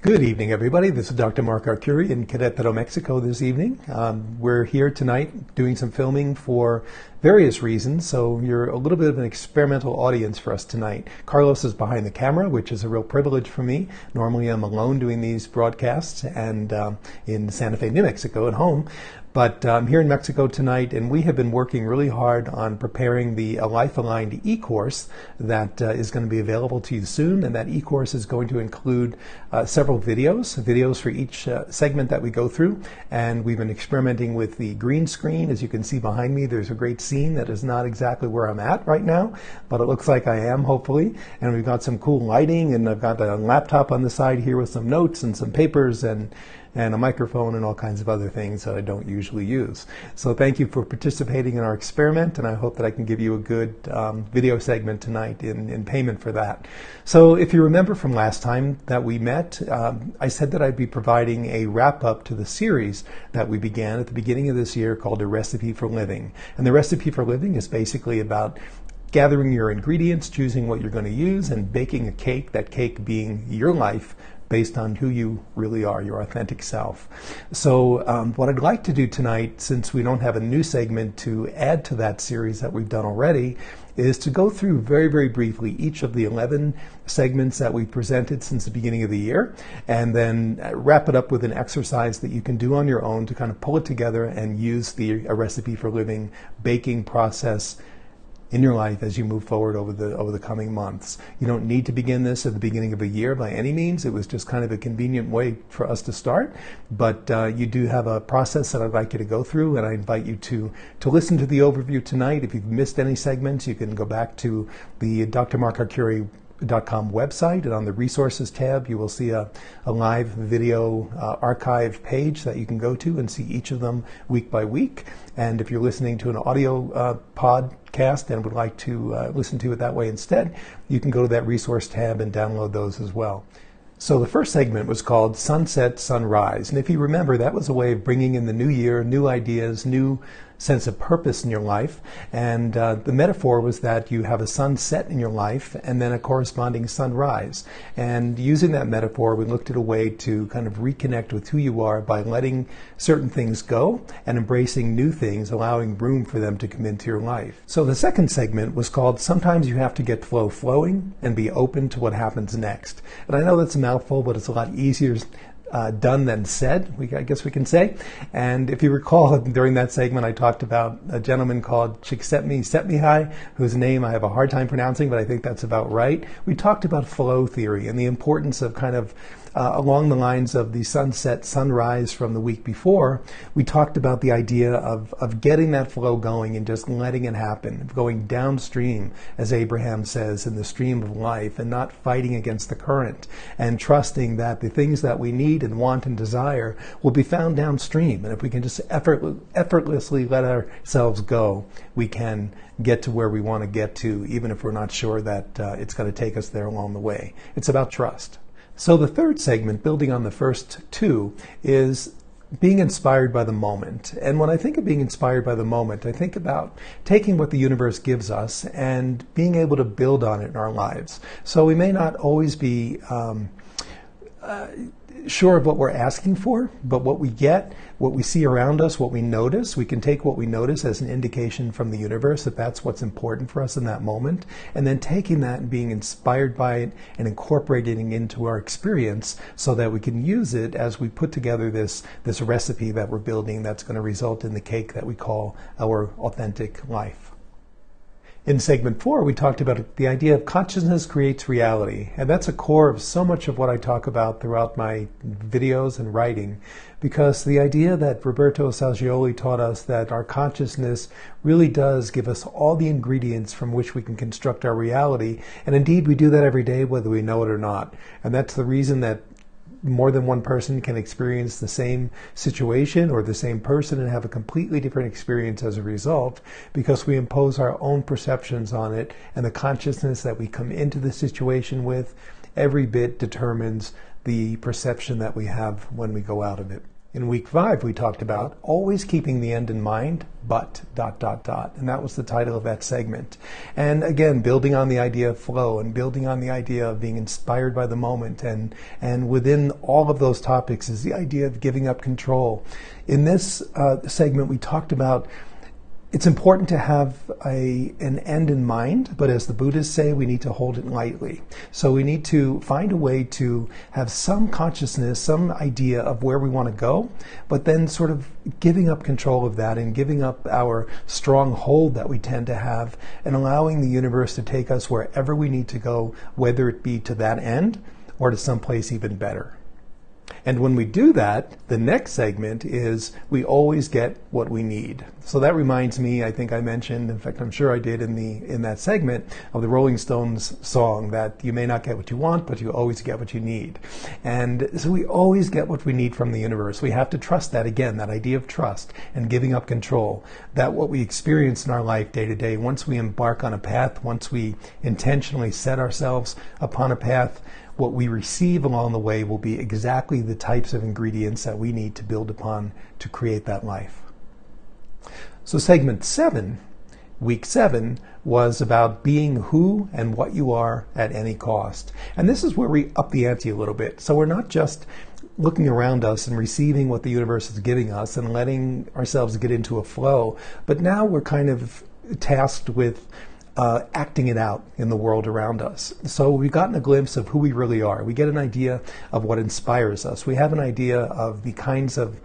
Good evening, everybody. This is Dr. Mark Arcuri in Querétaro, Mexico this evening. We're here tonight doing some filming for various reasons, so you're a little bit of an experimental audience for us tonight. Carlos is behind the camera, which is a real privilege for me. Normally I'm alone doing these broadcasts and in Santa Fe, New Mexico at home. But I'm here in Mexico tonight, and we have been working really hard on preparing the Life Aligned e-course that is going to be available to you soon. And that e-course is going to include several videos for each segment that we go through. And we've been experimenting with the green screen. As you can see behind me, there's a great scene that is not exactly where I'm at right now, but it looks like I am, hopefully. And we've got some cool lighting, and I've got a laptop on the side here with some notes and some papers and a microphone and all kinds of other things that I don't usually use. So thank you for participating in our experiment, and I hope that I can give you a good video segment tonight in payment for that. So if you remember from last time that we met, I said that I'd be providing a wrap-up to the series that we began at the beginning of this year called A Recipe for Living. And the Recipe for Living is basically about gathering your ingredients, choosing what you're going to use, and baking a cake, that cake being your life, based on who you really are, your authentic self. So what I'd like to do tonight, since we don't have a new segment to add to that series that we've done already, is to go through very, very briefly each of the 11 segments that we've presented since the beginning of the year, and then wrap it up with an exercise that you can do on your own to kind of pull it together and use the A Recipe for Living baking process in your life as you move forward over the coming months. You don't need to begin this at the beginning of a year by any means. It was just kind of a convenient way for us to start, but you do have a process that I'd like you to go through, and I invite you to listen to the overview tonight. If you've missed any segments, you can go back to the drmarkarcuri.com website, and on the resources tab you will see a live video archive page that you can go to and see each of them week by week. And if you're listening to an audio podcast and would like to listen to it that way instead, you can go to that resource tab and download those as well. So the first segment was called Sunset, Sunrise. And if you remember, that was a way of bringing in the new year, new ideas, new sense of purpose in your life. And the metaphor was that you have a sunset in your life and then a corresponding sunrise. And using that metaphor, we looked at a way to kind of reconnect with who you are by letting certain things go and embracing new things, allowing room for them to come into your life. So the second segment was called Sometimes You Have to Get Flow Flowing and Be Open to What Happens Next. And I know that's a mouthful, but it's a lot easier done than said, I guess we can say. And if you recall, during that segment, I talked about a gentleman called Csikszentmihalyi, whose name I have a hard time pronouncing, but I think that's about right. We talked about flow theory and the importance of kind of along the lines of the sunset, sunrise from the week before. We talked about the idea of getting that flow going and just letting it happen, going downstream, as Abraham says, in the stream of life, and not fighting against the current, and trusting that the things that we need and want and desire will be found downstream. And if we can just effortlessly let ourselves go, we can get to where we want to get to, even if we're not sure that it's going to take us there along the way. It's about trust. So the third segment, building on the first two, is being inspired by the moment. And when I think of being inspired by the moment, I think about taking what the universe gives us and being able to build on it in our lives. So we may not always be sure of what we're asking for, but what we get, what we see around us, what we notice, we can take what we notice as an indication from the universe that that's what's important for us in that moment, and then taking that and being inspired by it and incorporating it into our experience so that we can use it as we put together this recipe that we're building that's going to result in the cake that we call our authentic life. In segment 4, we talked about the idea of consciousness creates reality, and that's a core of so much of what I talk about throughout my videos and writing, because the idea that Roberto Saggioli taught us that our consciousness really does give us all the ingredients from which we can construct our reality, and indeed we do that every day whether we know it or not. And that's the reason that more than one person can experience the same situation or the same person and have a completely different experience as a result, because we impose our own perceptions on it, and the consciousness that we come into the situation with every bit determines the perception that we have when we go out of it. In week 5, we talked about always keeping the end in mind, but ... And that was the title of that segment. And again, building on the idea of flow and building on the idea of being inspired by the moment. And within all of those topics is the idea of giving up control. In this segment, we talked about it's important to have an end in mind, but as the Buddhists say, we need to hold it lightly. So we need to find a way to have some consciousness, some idea of where we want to go, but then sort of giving up control of that and giving up our strong hold that we tend to have and allowing the universe to take us wherever we need to go, whether it be to that end or to someplace even better. And when we do that, the next segment is we always get what we need. So that reminds me, I think I mentioned, in fact I'm sure I did in that segment, of the Rolling Stones song that you may not get what you want, but you always get what you need. And so we always get what we need from the universe. We have to trust that, again, that idea of trust and giving up control, that what we experience in our life day to day, once we embark on a path, once we intentionally set ourselves upon a path, what we receive along the way will be exactly the types of ingredients that we need to build upon to create that life. So segment 7, week 7, was about being who and what you are at any cost. And this is where we up the ante a little bit. So we're not just looking around us and receiving what the universe is giving us and letting ourselves get into a flow, but now we're kind of tasked with acting it out in the world around us. So we've gotten a glimpse of who we really are. We get an idea of what inspires us. We have an idea of the kinds of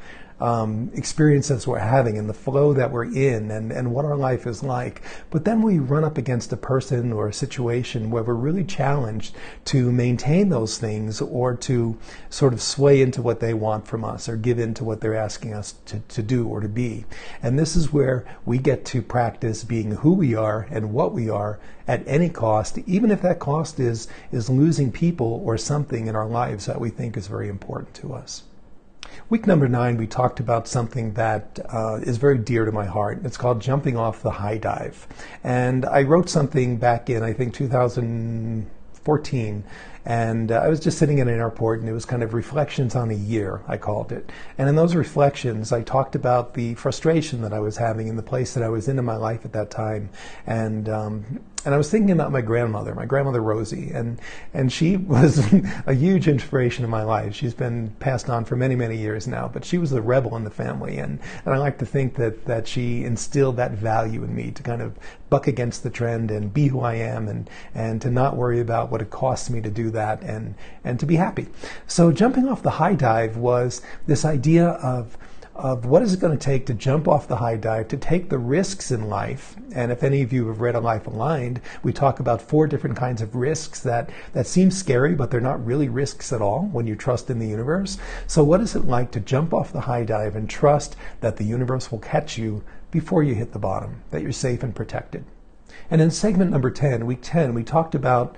experiences we're having and the flow that we're in and what our life is like. But then we run up against a person or a situation where we're really challenged to maintain those things or to sort of sway into what they want from us or give in to what they're asking us to do or to be. And this is where we get to practice being who we are and what we are at any cost, even if that cost is losing people or something in our lives that we think is very important to us. Week number 9, we talked about something that is very dear to my heart. It's called jumping off the high dive. And I wrote something back in, I think, 2014. And I was just sitting in an airport, and it was kind of reflections on a year, I called it. And in those reflections, I talked about the frustration that I was having in the place that I was in my life at that time. And I was thinking about my grandmother Rosie, and she was a huge inspiration in my life. She's been passed on for many, many years now, but she was the rebel in the family, and I like to think that she instilled that value in me to kind of buck against the trend and be who I am and to not worry about what it costs me to do that and to be happy. So jumping off the high dive was this idea of what is it going to take to jump off the high dive, to take the risks in life. And if any of you have read A Life Aligned, we talk about 4 different kinds of risks that seem scary, but they're not really risks at all when you trust in the universe. So what is it like to jump off the high dive and trust that the universe will catch you before you hit the bottom, that you're safe and protected? And in segment number 10, week 10, we talked about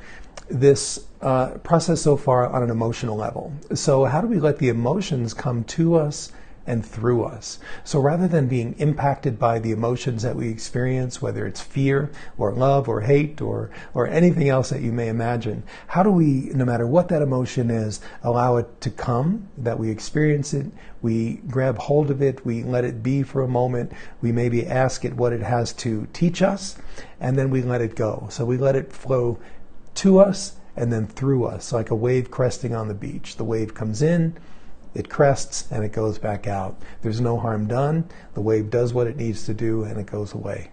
this process so far on an emotional level. So how do we let the emotions come to us and through us? So rather than being impacted by the emotions that we experience, whether it's fear or love or hate or anything else that you may imagine, how do we, no matter what that emotion is, allow it to come, that we experience it, we grab hold of it, we let it be for a moment, we maybe ask it what it has to teach us, and then we let it go. So we let it flow to us and then through us, like a wave cresting on the beach. The wave comes in, it crests, and it goes back out. There's no harm done. The wave does what it needs to do, and it goes away.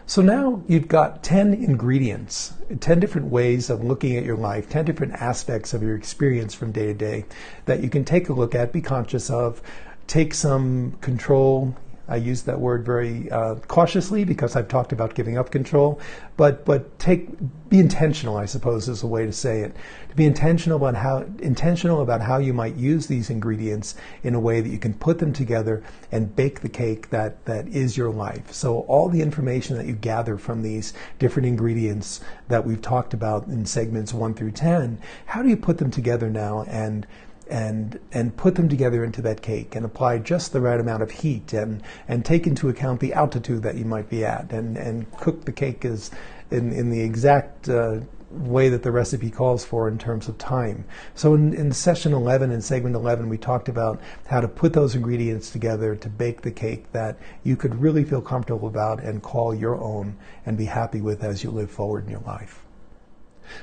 So now you've got 10 ingredients, 10 different ways of looking at your life, 10 different aspects of your experience from day to day that you can take a look at, be conscious of, take some control. I use that word very cautiously because I've talked about giving up control, but be intentional, I suppose, is a way to say it. To be intentional about how you might use these ingredients in a way that you can put them together and bake the cake that is your life. So all the information that you gather from these different ingredients that we've talked about in segments 1 through 10, how do you put them together now and put them together into that cake and apply just the right amount of heat and take into account the altitude that you might be at and cook the cake as in the exact way that the recipe calls for in terms of time. So in session 11, in segment 11, we talked about how to put those ingredients together to bake the cake that you could really feel comfortable about and call your own and be happy with as you live forward in your life.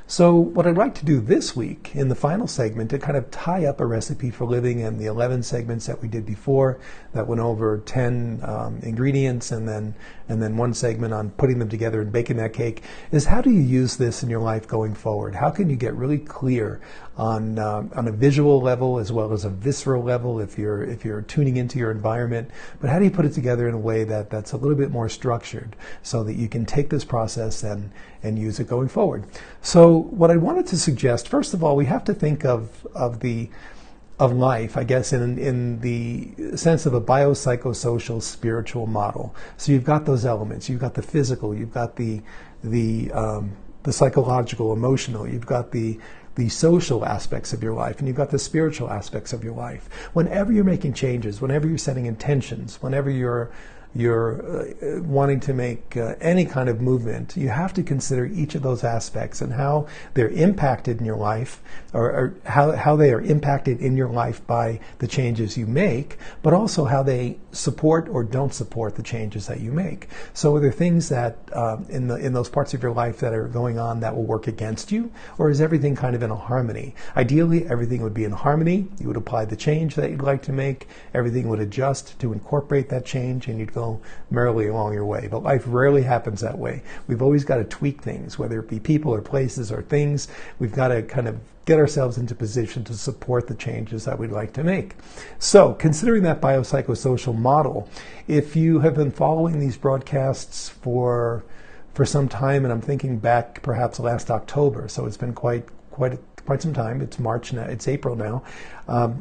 So what I'd like to do this week in the final segment to kind of tie up a recipe for living and the 11 segments that we did before that went over 10 ingredients and then one segment on putting them together and baking that cake is how do you use this in your life going forward? How can you get really clear on a visual level as well as a visceral level if you're tuning into your environment, but how do you put it together in a way that's a little bit more structured so that you can take this process and use it going forward? So what I wanted to suggest, first of all, we have to think of life, I guess, in the sense of a biopsychosocial spiritual model. So you've got those elements. You've got the physical. You've got the psychological, emotional. You've got the social aspects of your life, and you've got the spiritual aspects of your life. Whenever you're making changes, whenever you're setting intentions, whenever you're wanting to make any kind of movement, you have to consider each of those aspects and how they're impacted in your life, or how they are impacted in your life by the changes you make, but also how they support or don't support the changes that you make. So are there things that in those parts of your life that are going on that will work against you, or is everything kind of in a harmony? Ideally, everything would be in harmony. You would apply the change that you'd like to make. Everything would adjust to incorporate that change, and you'd go merrily along your way. But life rarely happens that way. We've always got to tweak things, whether it be people or places or things. We've got to kind of get ourselves into position to support the changes that we'd like to make. So, considering that biopsychosocial model, if you have been following these broadcasts for some time, and I'm thinking back perhaps last October, so it's been quite some time. It's March now. It's April now.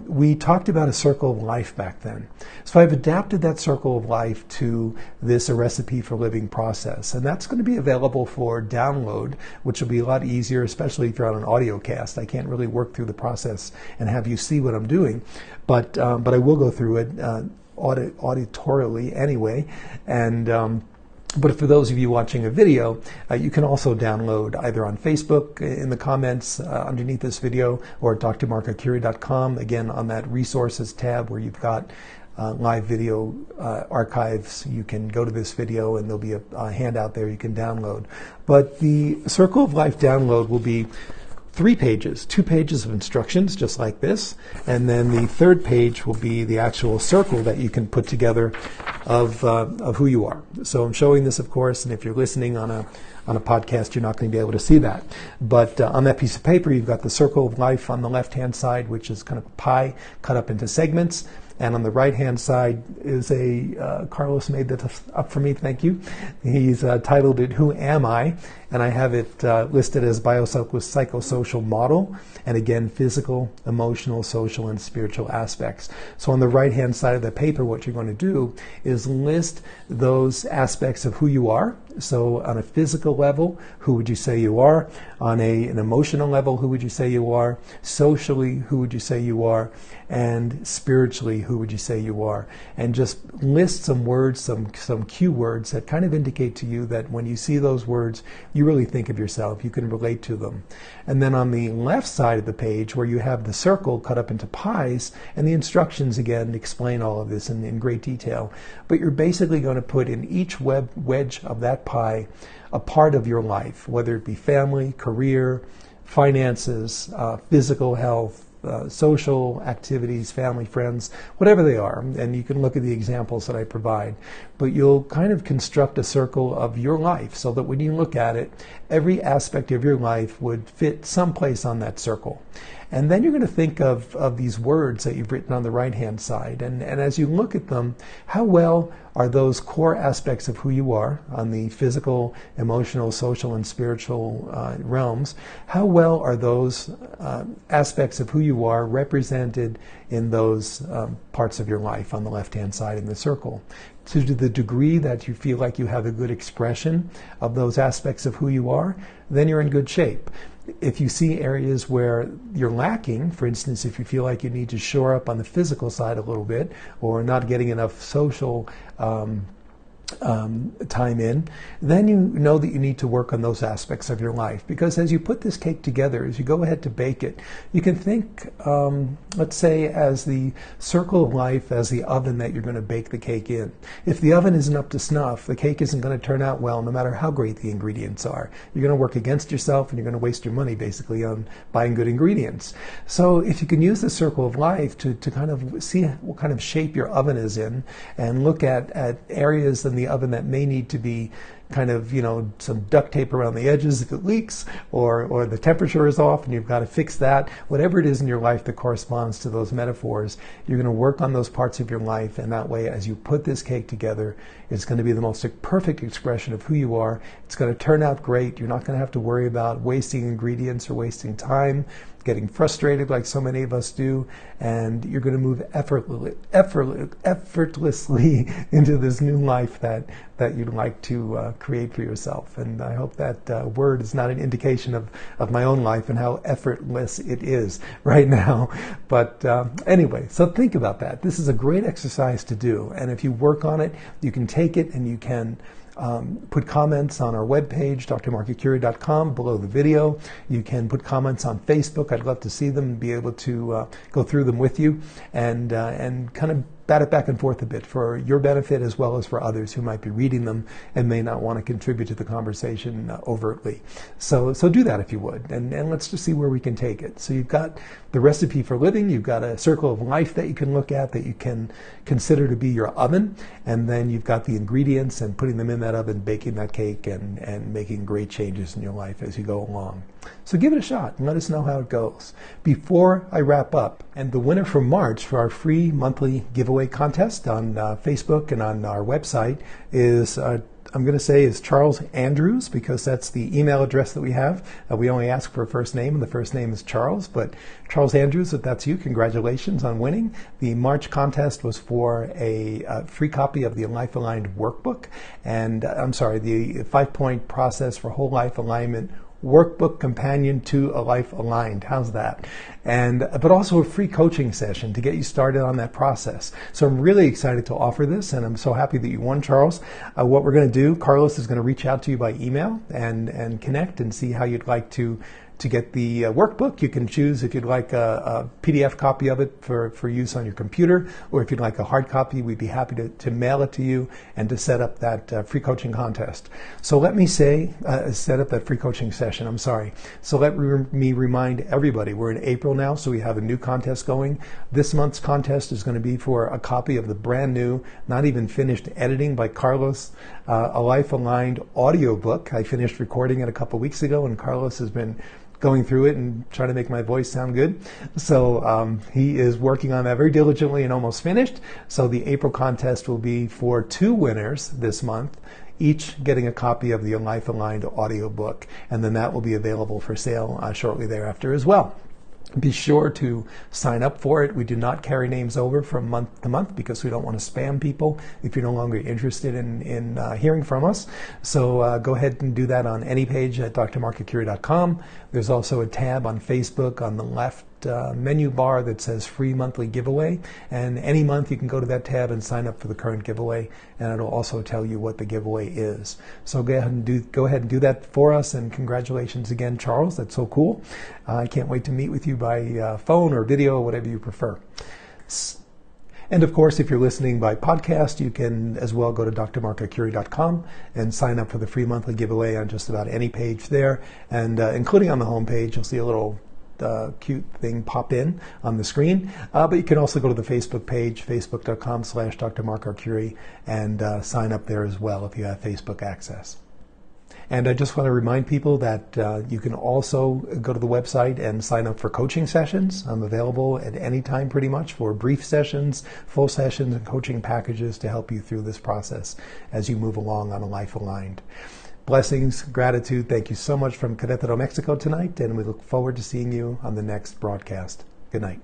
We talked about a circle of life back then. So I've adapted that circle of life to this A Recipe for Living process, and that's going to be available for download, which will be a lot easier, especially if you're on an audio cast. I can't really work through the process and have you see what I'm doing, but I will go through it auditorially anyway, and. But for those of you watching a video, you can also download either on Facebook in the comments underneath this video or at drmarkarcuri.com, again on that resources tab where you've got live video archives. You can go to this video and there'll be a handout there you can download. But the Circle of Life download will be 3 pages, 2 pages of instructions just like this, and then the third page will be the actual circle that you can put together of who you are. So I'm showing this, of course, and if you're listening on a podcast, you're not going to be able to see that. But on that piece of paper, you've got the Circle of Life on the left-hand side, which is kind of a pie cut up into segments. And on the right-hand side is Carlos made that up for me, thank you. He's titled it, Who Am I? And I have it listed as biopsychosocial model, and again, physical, emotional, social, and spiritual aspects. So on the right-hand side of the paper, what you're going to do is list those aspects of who you are. So on a physical level, who would you say you are? On an emotional level, who would you say you are? Socially, who would you say you are? And spiritually, who would you say you are? And just list some words, some cue words that kind of indicate to you that when you see those words, you really think of yourself, you can relate to them. And then on the left side of the page where you have the circle cut up into pies, and the instructions again explain all of this in great detail, but you're basically going to put in each wedge of that pie a part of your life, whether it be family, career, finances, physical health, social activities, family, friends, whatever they are. And you can look at the examples that I provide. But you'll kind of construct a circle of your life so that when you look at it, every aspect of your life would fit someplace on that circle. And then you're going to think of these words that you've written on the right-hand side. And as you look at them, how well are those core aspects of who you are on the physical, emotional, social, and spiritual realms, how well are those aspects of who you are represented in those parts of your life on the left-hand side in the circle? To the degree that you feel like you have a good expression of those aspects of who you are, then you're in good shape. If you see areas where you're lacking, for instance, if you feel like you need to shore up on the physical side a little bit, or not getting enough social time in, then you know that you need to work on those aspects of your life. Because as you put this cake together, as you go ahead to bake it, you can think, let's say, as the circle of life, as the oven that you're going to bake the cake in. If the oven isn't up to snuff, the cake isn't going to turn out well, no matter how great the ingredients are. You're going to work against yourself, and you're going to waste your money, basically, on buying good ingredients. So if you can use the circle of life to kind of see what kind of shape your oven is in, and look at areas in the oven that may need to be kind of, some duct tape around the edges if it leaks, or the temperature is off and you've got to fix that. Whatever it is in your life that corresponds to those metaphors, you're going to work on those parts of your life, and that way, as you put this cake together, it's going to be the most perfect expression of who you are. It's going to turn out great. You're not going to have to worry about wasting ingredients or wasting time, getting frustrated like so many of us do, and you're going to move effortlessly into this new life that you'd like to create for yourself. And I hope that word is not an indication of my own life and how effortless it is right now. But anyway, so think about that. This is a great exercise to do, and if you work on it, you can take it and you can put comments on our webpage, drmarkarcuri.com, below the video. You can put comments on Facebook. I'd love to see them and be able to go through them with you and kind of bat it back and forth a bit for your benefit as well as for others who might be reading them and may not want to contribute to the conversation overtly. So do that if you would, and let's just see where we can take it. So you've got the recipe for living, you've got a circle of life that you can look at, that you can consider to be your oven, and then you've got the ingredients and putting them in that oven, baking that cake, and making great changes in your life as you go along. So give it a shot and let us know how it goes. Before I wrap up, and the winner for March for our free monthly giveaway contest on Facebook and on our website is, I'm going to say, is Charles Andrews, because that's the email address that we have. We only ask for a first name, and the first name is Charles. But Charles Andrews, if that's you, congratulations on winning. The March contest was for a free copy of the Life Aligned workbook, and the 5-point process for whole life alignment workbook companion to A Life Aligned. How's that? But also a free coaching session to get you started on that process. So I'm really excited to offer this, and I'm so happy that you won, Charles. What we're going to do, Carlos is going to reach out to you by email and connect and see how you'd like to get the workbook. You can choose if you'd like a PDF copy of it for use on your computer, or if you'd like a hard copy, we'd be happy to mail it to you and to set up that free coaching contest. So let me say, set up that free coaching session, I'm sorry. So let me remind everybody, we're in April now, so we have a new contest going. This month's contest is going to be for a copy of the brand new, not even finished editing by Carlos, A Life Aligned audiobook. I finished recording it a couple weeks ago, and Carlos has been going through it and trying to make my voice sound good. So he is working on that very diligently and almost finished. So the April contest will be for 2 winners this month, each getting a copy of the Life Aligned audiobook, and then that will be available for sale shortly thereafter as well. Be sure to sign up for it. We do not carry names over from month to month because we don't want to spam people if you're no longer interested in hearing from us. So go ahead and do that on any page at drmarkarcuri.com. There's also a tab on Facebook on the left menu bar that says free monthly giveaway, and any month you can go to that tab and sign up for the current giveaway, and it'll also tell you what the giveaway is. So go ahead and do that for us, and congratulations again, Charles. That's so cool. I can't wait to meet with you by phone or video, or whatever you prefer. And of course, if you're listening by podcast, you can as well go to drmarkarcuri.com and sign up for the free monthly giveaway on just about any page there, and including on the home page, you'll see a little cute thing pop in on the screen, but you can also go to the Facebook page, facebook.com/drmarkarcuri, and sign up there as well if you have Facebook access. And I just want to remind people that you can also go to the website and sign up for coaching sessions. I'm available at any time pretty much for brief sessions, full sessions, and coaching packages to help you through this process as you move along on A Life Aligned. Blessings, gratitude. Thank you so much from Querétaro, Mexico tonight, and we look forward to seeing you on the next broadcast. Good night.